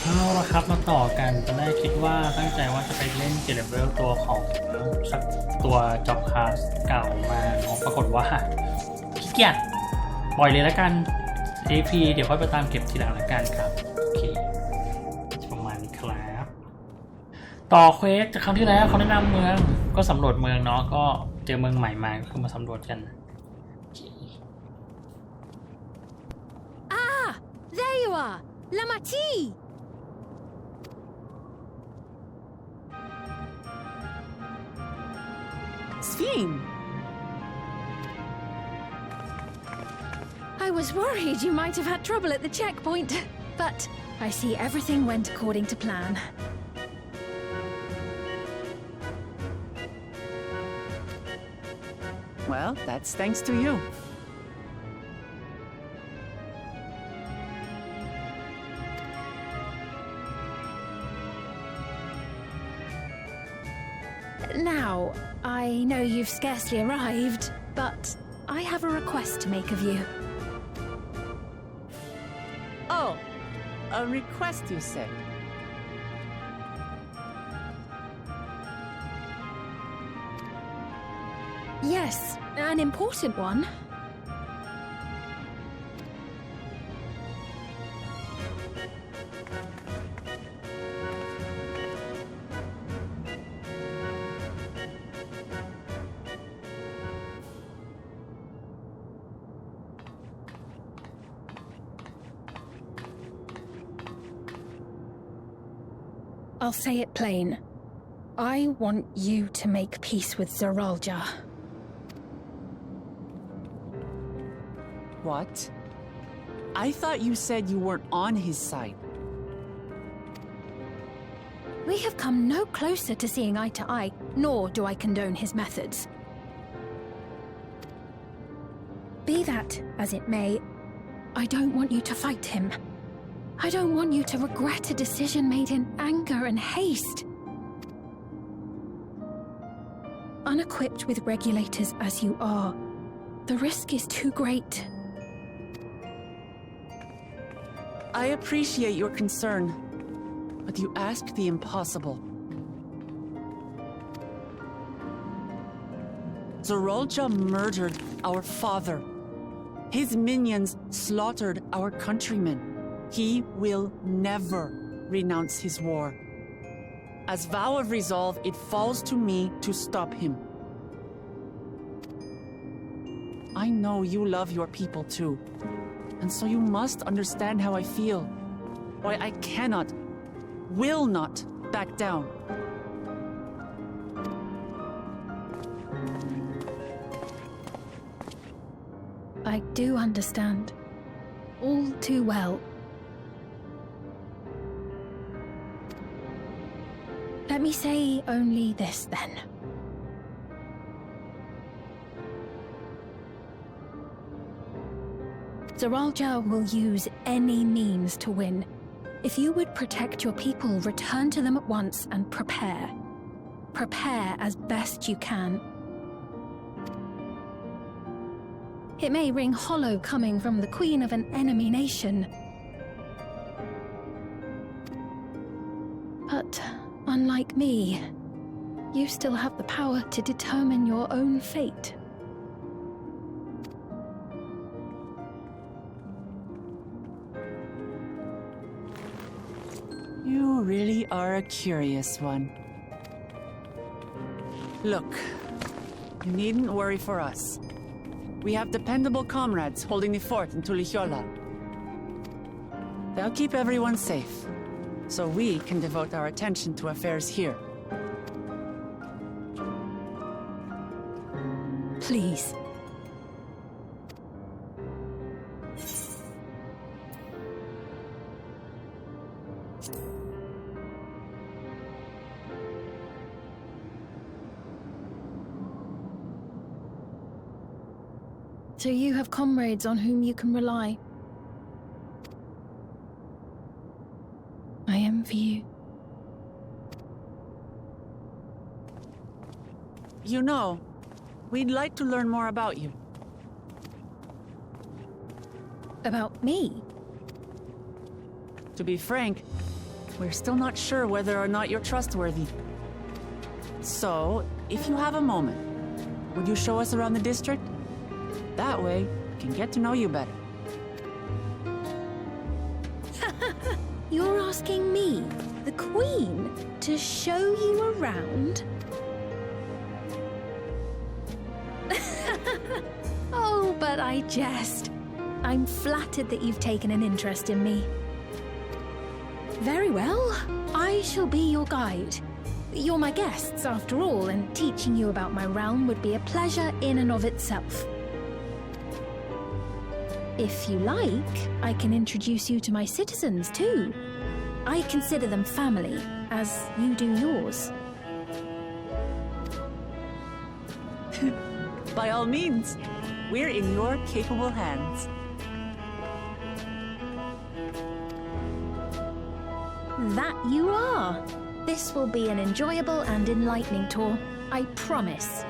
เอาละครับมาต่อกันตอนแรกคิดว่าตั้งใจว่าจะไปเล่นเกมเลเวลตัวของสักตัวจ็อบคลาสเก่ามาปรากฏว่าขี้เกียจปล่อยเลยแล้วกัน AP เดี๋ยวค่อยไปตามเก็บทีหลังแล้วกันครับโอเคประมาณนี้ครับต่อเควสจากครั้งที่แล้วเขาแนะนำเมืองก็สำรวจเมืองเนาะก็เจอเมืองใหม่มาก็คือมาสำรวจกันThere you are, La Mati. Sphene. I was worried you might have had trouble at the checkpoint, but I see everything went according to plan. Well, that's thanks to you. Now, I know you've scarcely arrived, but I have a request to make of you. Oh, a request you said. Yes, an important one. I'll say it plain. I want you to make peace with Zeralja. What? I thought you said you weren't on his side. We have come no closer to seeing eye to eye, nor do I condone his methods. Be that as it may, I don't want you to fight him. I don't want you to regret a decision made in anger and haste. Unequipped with regulators as you are, the risk is too great. I appreciate your concern, but you asked the impossible. Zeralja murdered our father. His minions slaughtered our countrymen. He will never renounce his war. As vow of resolve, it falls to me to stop him. I know you love your people too, and so you must understand how I feel. Why I cannot, will not back down. I do understand. All too well. Let me say only this, then. Zeralja will use any means to win. If you would protect your people, return to them at once and prepare. Prepare as best you can. It may ring hollow coming from the queen of an enemy nation. But unlike me, you still have the power to determine your own fate. You really are a curious one. Look, you needn't worry for us. We have dependable comrades holding the fort in Tulihiola. They'll keep everyone safe, so we can devote our attention to affairs here. Please. So you have comrades on whom you can rely. I envy you. You know, we'd like to learn more about you. About me? To be frank, we're still not sure whether or not you're trustworthy. So, if you have a moment, would you show us around the district? That way, we can get to know you better. You're asking me, the Queen, to show you around? Oh, but I jest. I'm flattered that you've taken an interest in me. Very well, I shall be your guide. You're my guests, after all, and teaching you about my realm would be a pleasure in and of itself. If you like, I can introduce you to my citizens, too. I consider them family, as you do yours. By all means, we're in your capable hands. That you are. This will be an enjoyable and enlightening tour, I promise.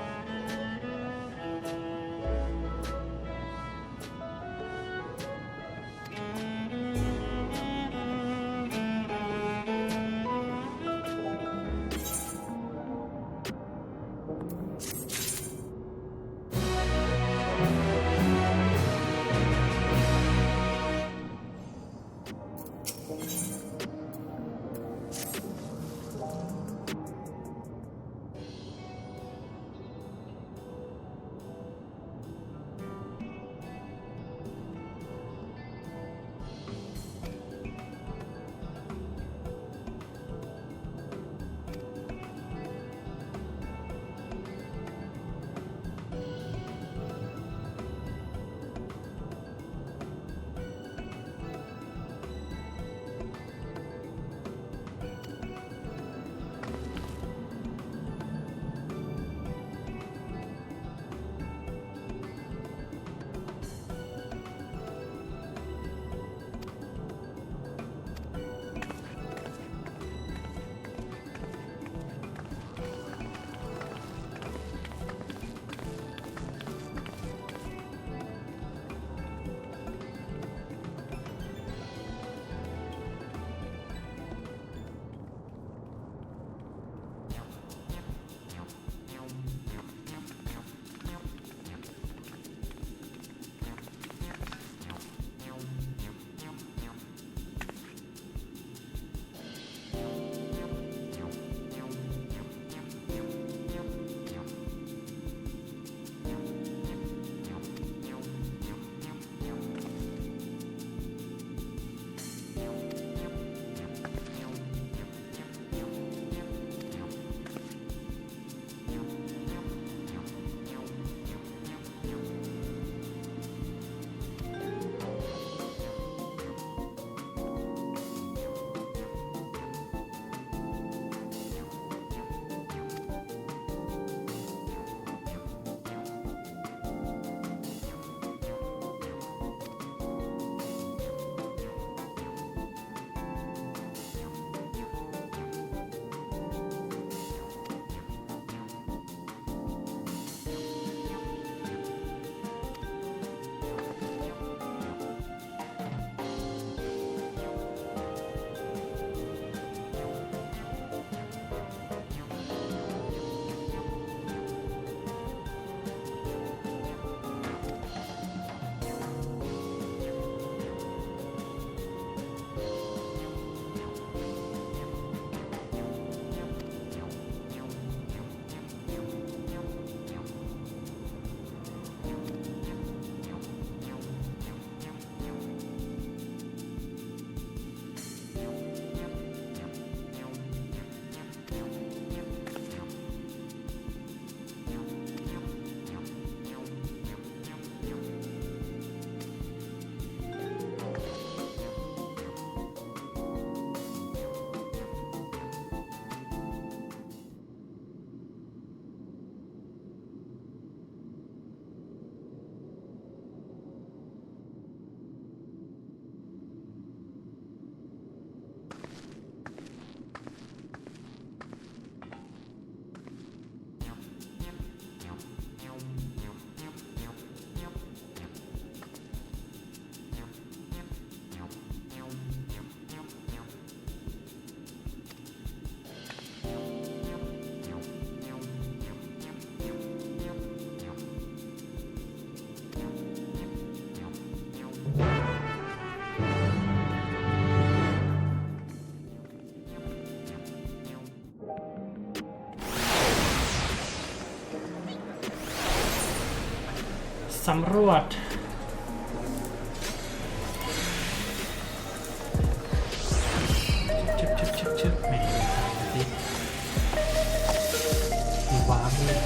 สำรวจชึบแหมสิมีว้าร์ปด้วย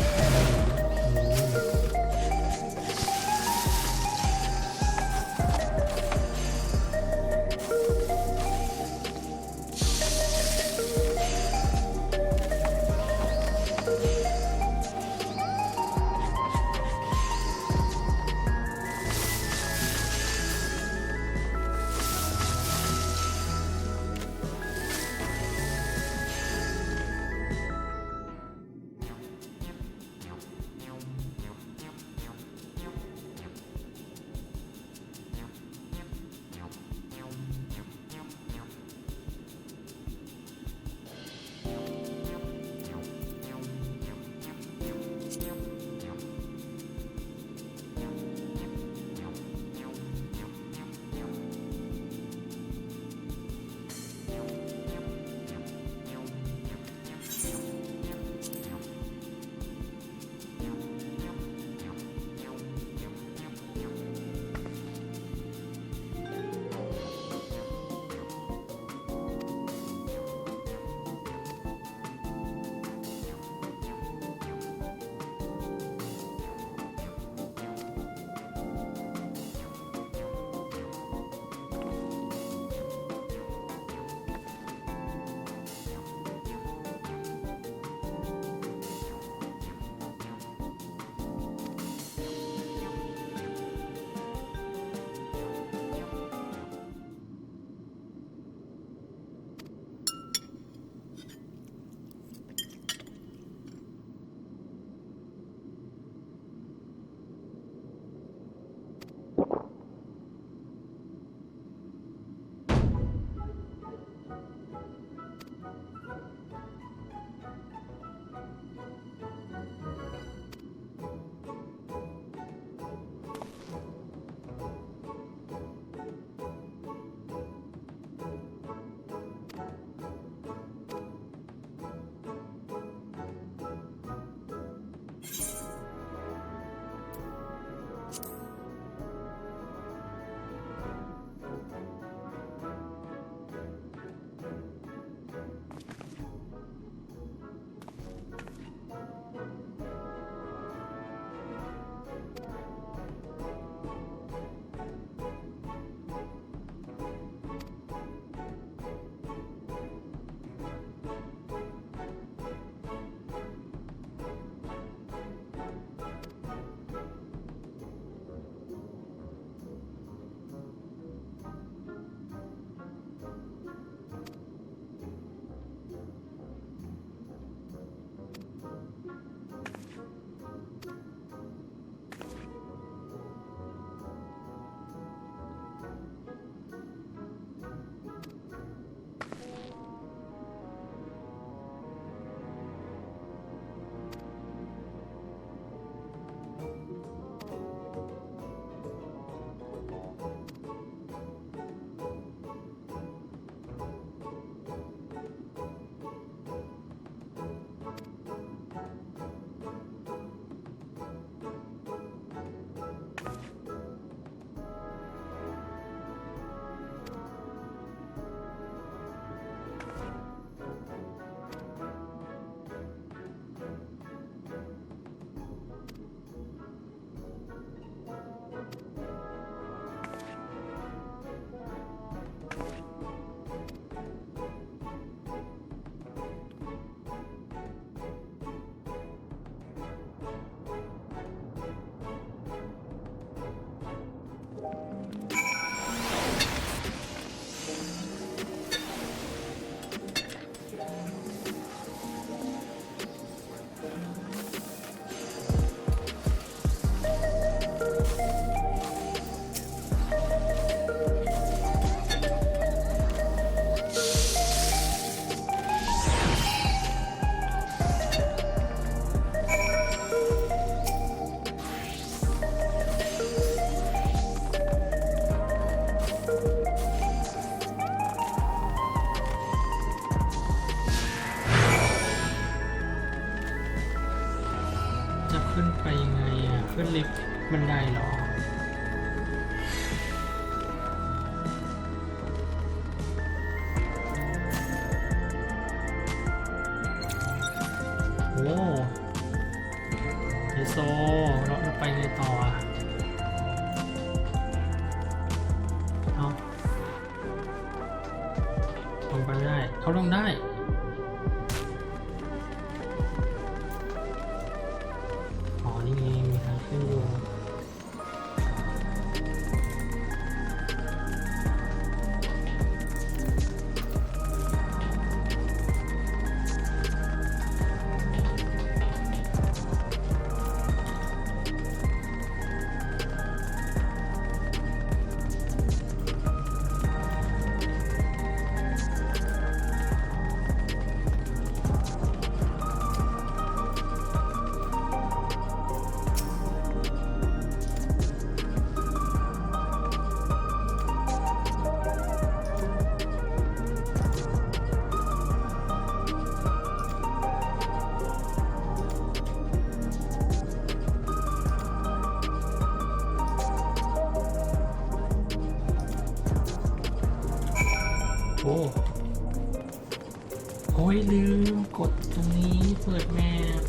ขึ้นไปยังไงอ่ะขึ้นลิฟต์ บันไดเหรอโอ้ไฮโซแล้วเราไปไงต่ออ่ะเอาลงไปไม่ได้เขาลงได้อ๋อนี่ไงมีทางขึ้นอยู่โอ้ยลืมกดตรงนี้เปิดแมป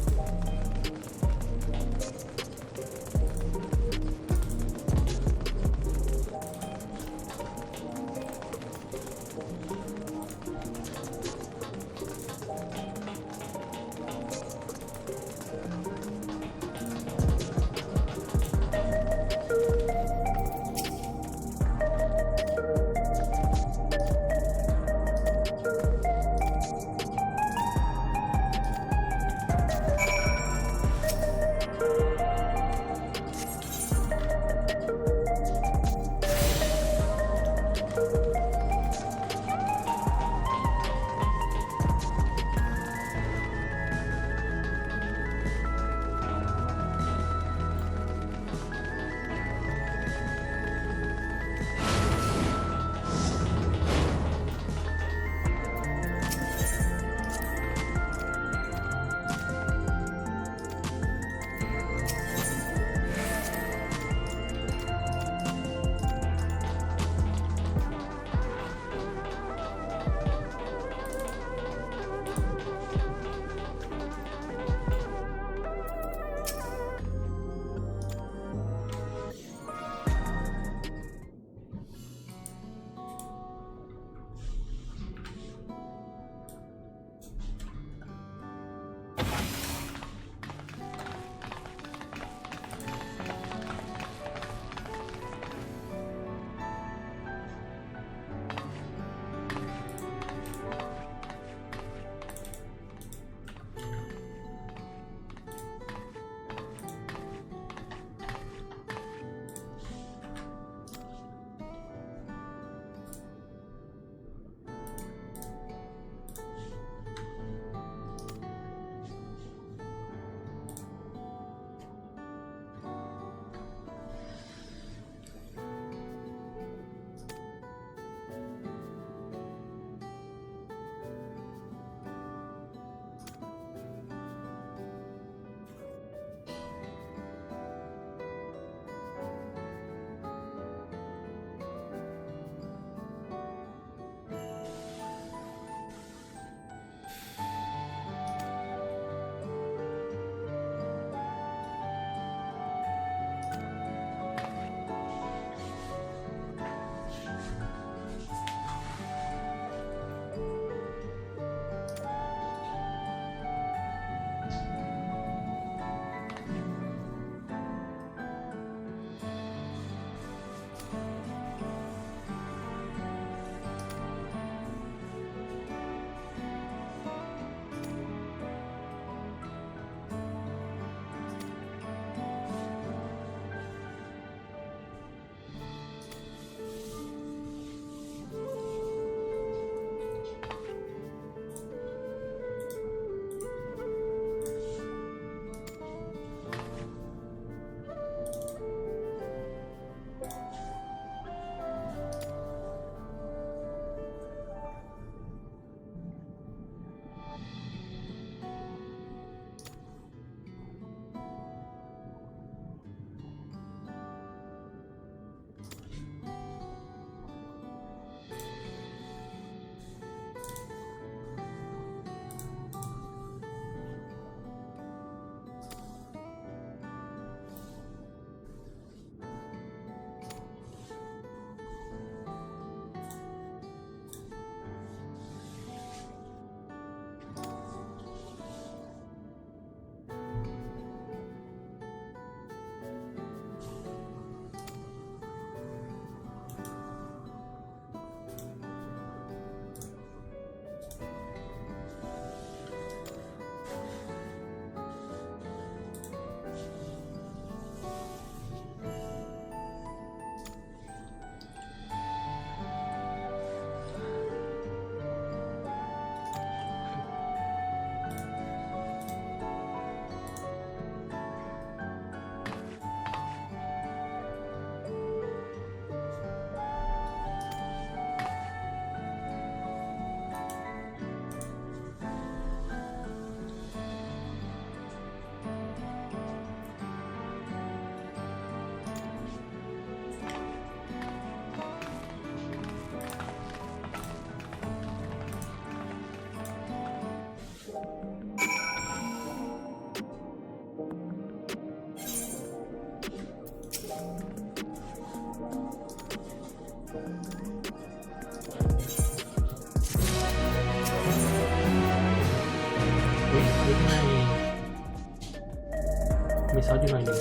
มีซอสอยู่หน่อยหนึ่ง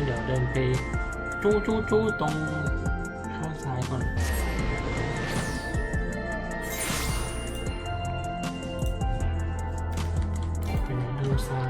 เดี๋ยวเดินไปจู้ตรงข้างซ้ายก่อนเป็นทางซ้าย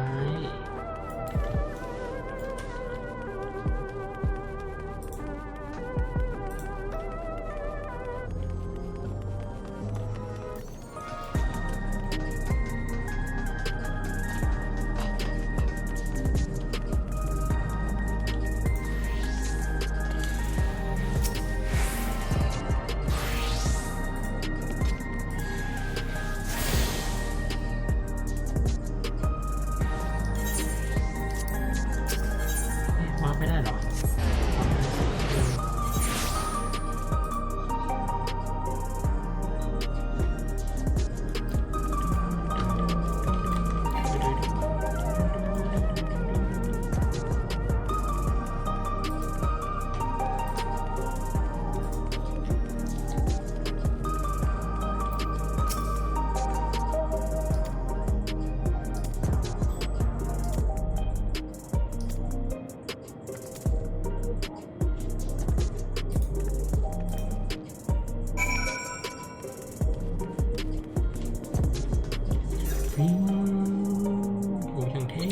ไม่ได้หรอโอ้ยังเท่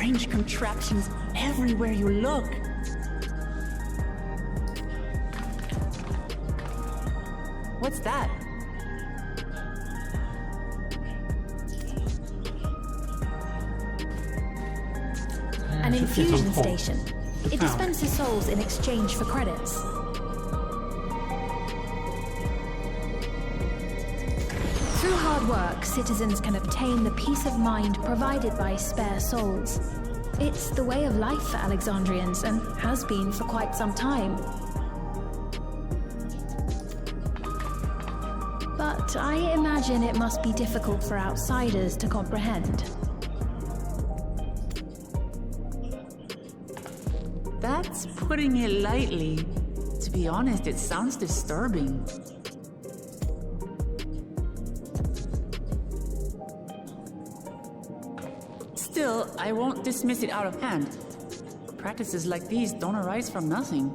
Strange contraptions everywhere you look. What's that? An infusion station. It dispenses souls in exchange for credits. Through hard work, citizens can obtain the peace of mind provided by spare souls. It's the way of life for Alexandrians and has been for quite some time. But I imagine it must be difficult for outsiders to comprehend. That's putting it lightly. To be honest, it sounds disturbing. Still, I won't dismiss it out of hand. Practices like these don't arise from nothing.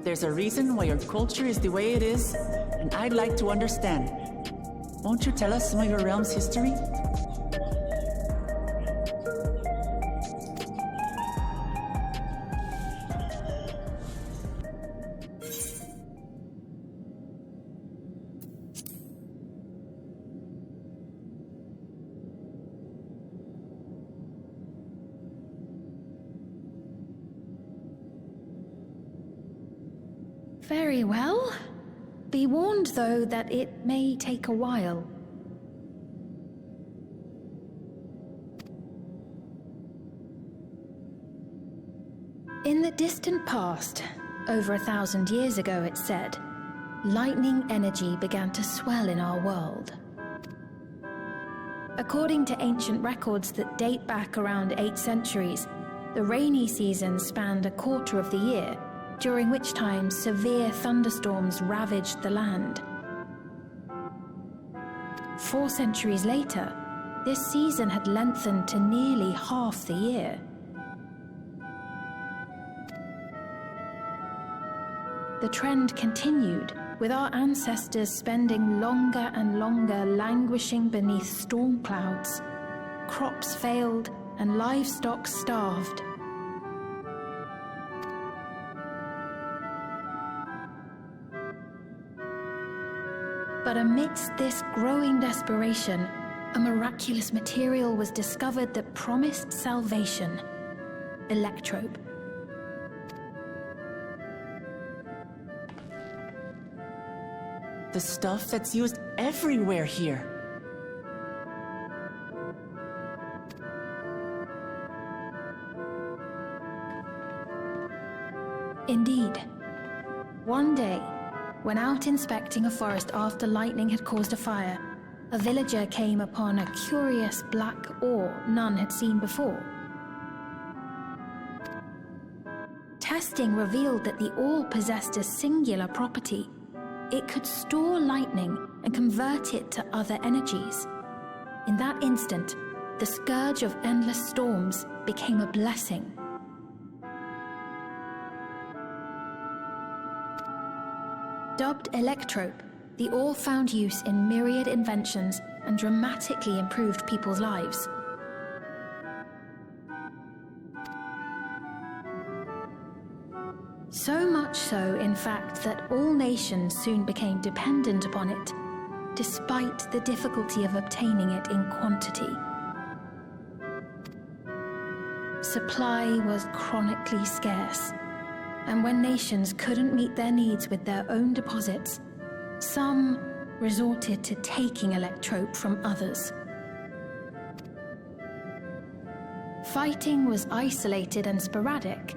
There's a reason why your culture is the way it is, and I'd like to understand. Won't you tell us some of your realm's history? Very well. Be warned, though, that it may take a while. the distant past, over 1,000 years ago it's said, lightning energy began to swell in our world. According to ancient records that date back around 8 centuries, the rainy season spanned a quarter of the year, during which time severe thunderstorms ravaged the land. 4 centuries later, this season had lengthened to nearly half the year. The trend continued, with our ancestors spending longer and longer languishing beneath storm clouds. Crops failed and livestock starved. But amidst this growing desperation, a miraculous material was discovered that promised salvation: electrope. The stuff that's used everywhere here. Indeed. One day, when out inspecting a forest after lightning had caused a fire, a villager came upon a curious black ore none had seen before. Testing revealed that the ore possessed a singular property. It could store lightning and convert it to other energies. In that instant, the scourge of endless storms became a blessing. Dubbed electrope, the ore found use in myriad inventions and dramatically improved people's lives. So much so, in fact, that all nations soon became dependent upon it, despite the difficulty of obtaining it in quantity. Supply was chronically scarce, and when nations couldn't meet their needs with their own deposits, some resorted to taking electrope from others. Fighting was isolated and sporadic,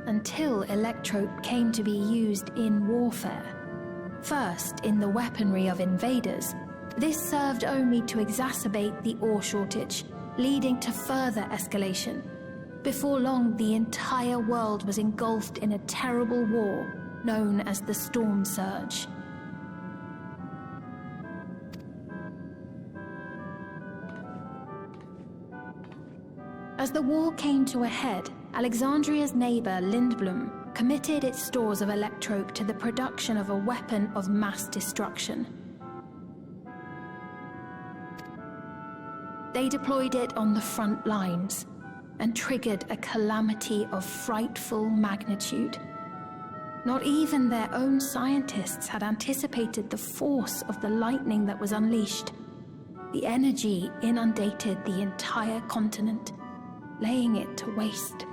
until electrope came to be used in warfare. First, in the weaponry of invaders. This served only to exacerbate the ore shortage, leading to further escalation. Before long, the entire world was engulfed in a terrible war known as the Storm Surge. As the war came to a head, Alexandria's neighbor, Lindblum, committed its stores of electrope to the production of a weapon of mass destruction. They deployed it on the front lines and triggered a calamity of frightful magnitude. Not even their own scientists had anticipated the force of the lightning that was unleashed. The energy inundated the entire continent, laying it to waste.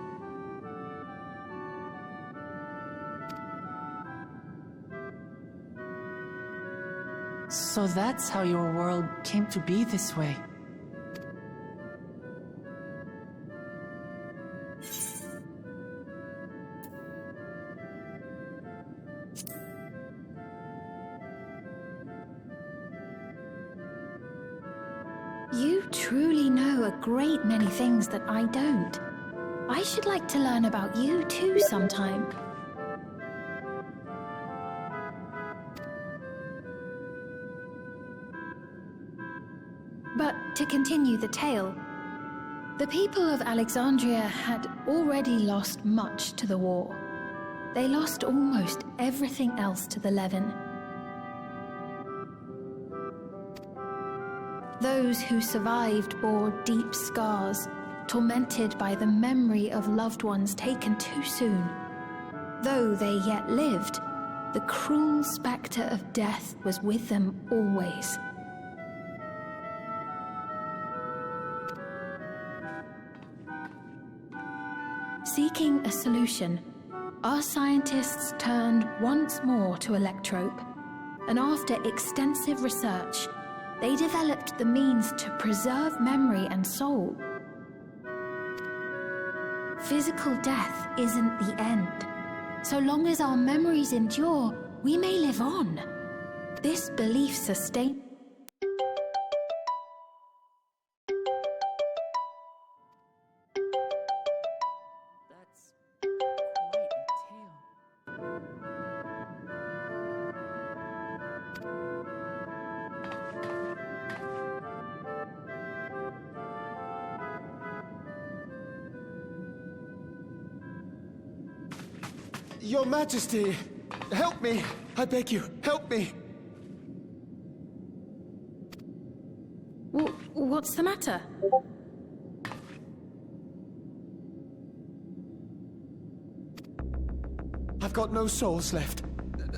So that's how your world came to be this way. You truly know a great many things that I don't. I should like to learn about you too sometime. But to continue the tale, the people of Alexandria had already lost much to the war. They lost almost everything else to the Levin. Those who survived bore deep scars, tormented by the memory of loved ones taken too soon. Though they yet lived, the cruel spectre of death was with them always. Seeking a solution, our scientists turned once more to electrope, and after extensive research, they developed the means to preserve memory and soul. Physical death isn't the end. So long as our memories endure, we may live on. This belief sustains. That's quite a tale. Your Majesty, help me! I beg you, help me! What's the matter? I've got no souls left.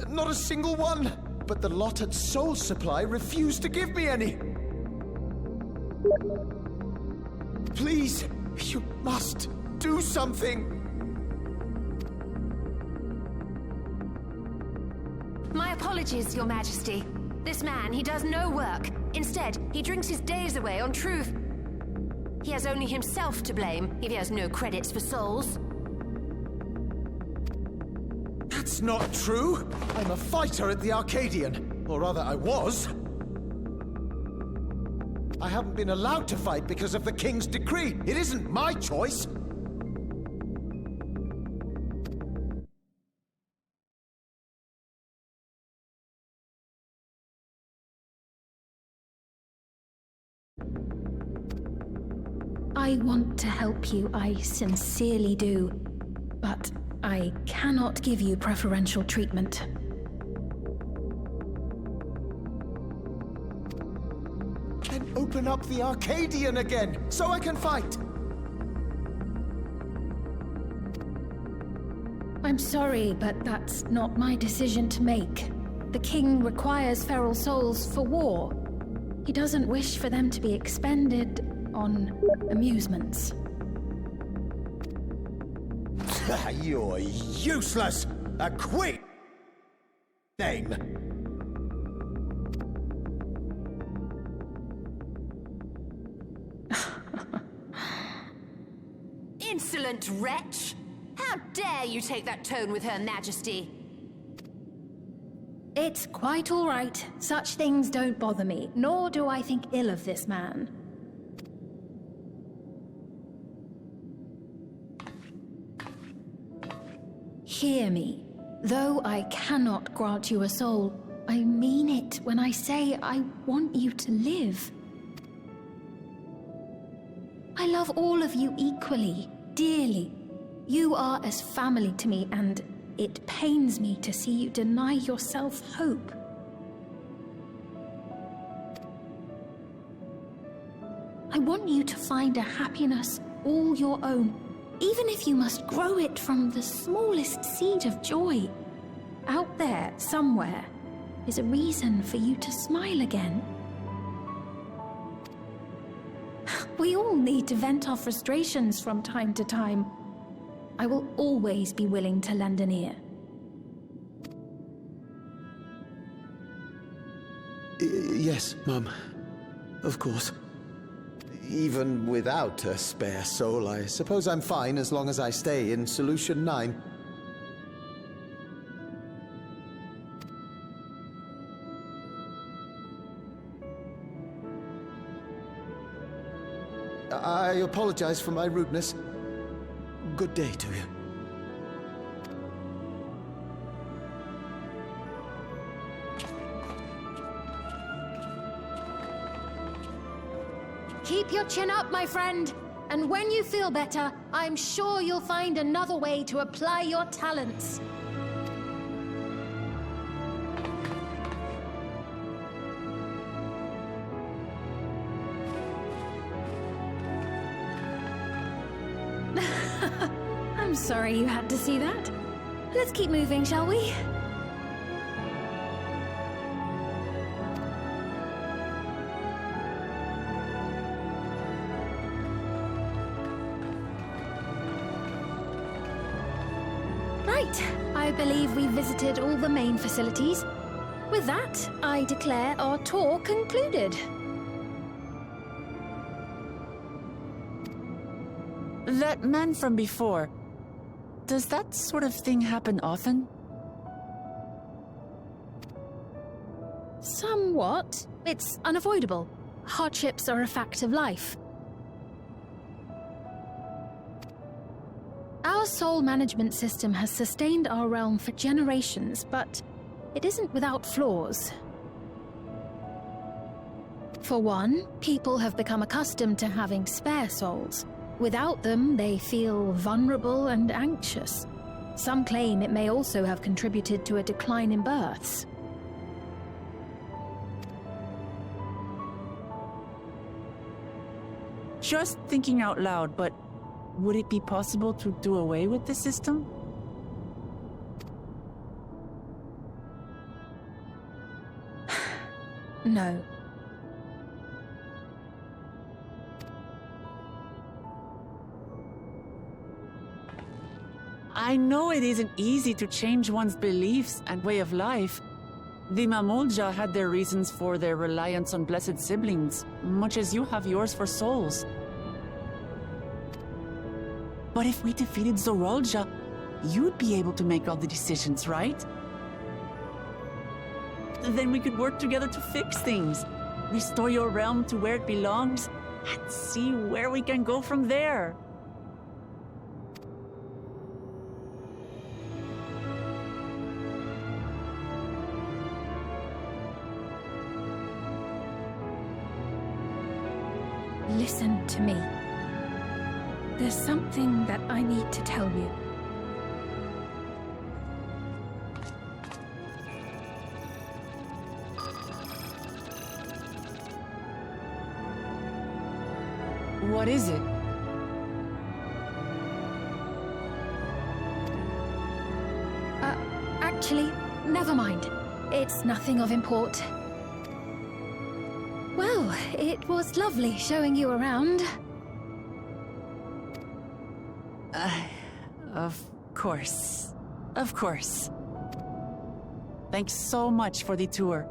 Not a single one! But the lot at Soul Supply refused to give me any! Please, you must do something! My apologies, Your Majesty. This man, he does no work. Instead, he drinks his days away on truth. He has only himself to blame if he has no credits for souls. That's not true! I'm a fighter at the Arcadian. Or rather, I was. I haven't been allowed to fight because of the King's decree. It isn't my choice. I want to help you, I sincerely do. But I cannot give you preferential treatment. Then open up the Arcadian again, so I can fight! I'm sorry, but that's not my decision to make. The king requires feral souls for war. He doesn't wish for them to be expended on amusements. You're useless! A queen! Name! Insolent wretch! How dare you take that tone with Her Majesty? It's quite all right. Such things don't bother me, nor do I think ill of this man. Hear me. Though I cannot grant you a soul, I mean it when I say I want you to live. I love all of you equally, dearly. You are as family to me, and it pains me to see you deny yourself hope. I want you to find a happiness all your own, even if you must grow it from the smallest seed of joy. Out there, somewhere, is a reason for you to smile again. We all need to vent our frustrations from time to time. I will always be willing to lend an ear. Yes, Mum. Of course. Even without a spare soul, I suppose I'm fine as long as I stay in Solution 9. I apologize for my rudeness. Good day to you. Keep your chin up, my friend. And when you feel better, I'm sure you'll find another way to apply your talents. I'm sorry you had to see that. Let's keep moving, shall we? Right, I believe we visited all the main facilities. With that, I declare our tour concluded. That man from before, does that sort of thing happen often? Somewhat. It's unavoidable. Hardships are a fact of life. Our soul management system has sustained our realm for generations, but it isn't without flaws. For one, people have become accustomed to having spare souls. Without them, they feel vulnerable and anxious. Some claim it may also have contributed to a decline in births. Just thinking out loud, but would it be possible to do away with the system? No. I know it isn't easy to change one's beliefs and way of life. The Mamolja had their reasons for their reliance on blessed siblings, much as you have yours for souls. But if we defeated Zorolja, you'd be able to make all the decisions, right? Then we could work together to fix things, restore your realm to where it belongs, and see where we can go from there. Listen to me. There's something that I need to tell you. What is it? Actually, never mind. It's nothing of import. Well, it was lovely showing you around. Of course. Of course. Thanks so much for the tour.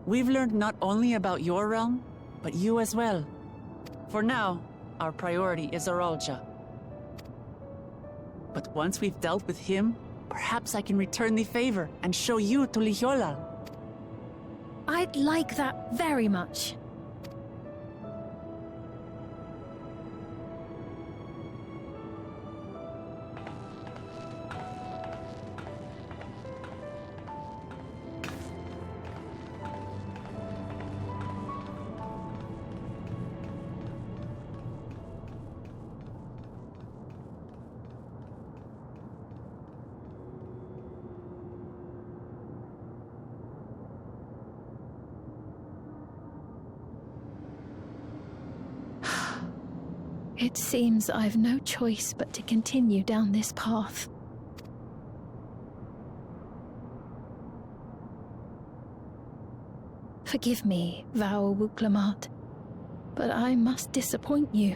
We've learned not only about your realm, but you as well. For now, our priority is Zorolja. But once we've dealt with him, perhaps I can return the favor and show you to Lihiolal. I'd like that very much. It seems I've no choice but to continue down this path. Forgive me, Vau Wuklamat, but I must disappoint you.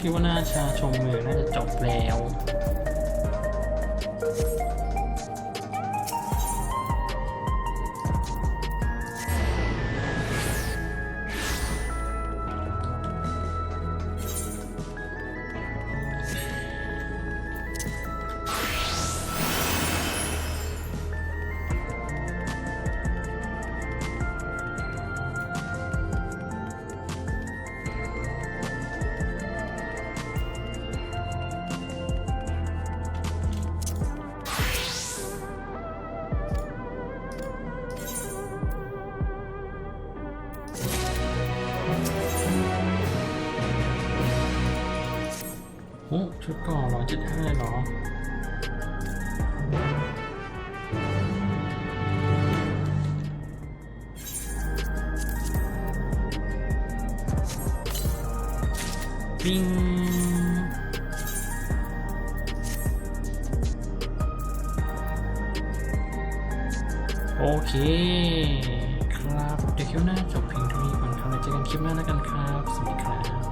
คิดว่าน่าจะชมเมืองน่าจะจบแล้ว โอ้ชุดก่อ175เลยเหรอ วิ่งโอเคครับเดี๋ยวคลิปหน้าจบเพียงเท่านี้ก่อนครับแล้วเจอกันคลิปหน้าแล้วกันครับสวัสดีครับ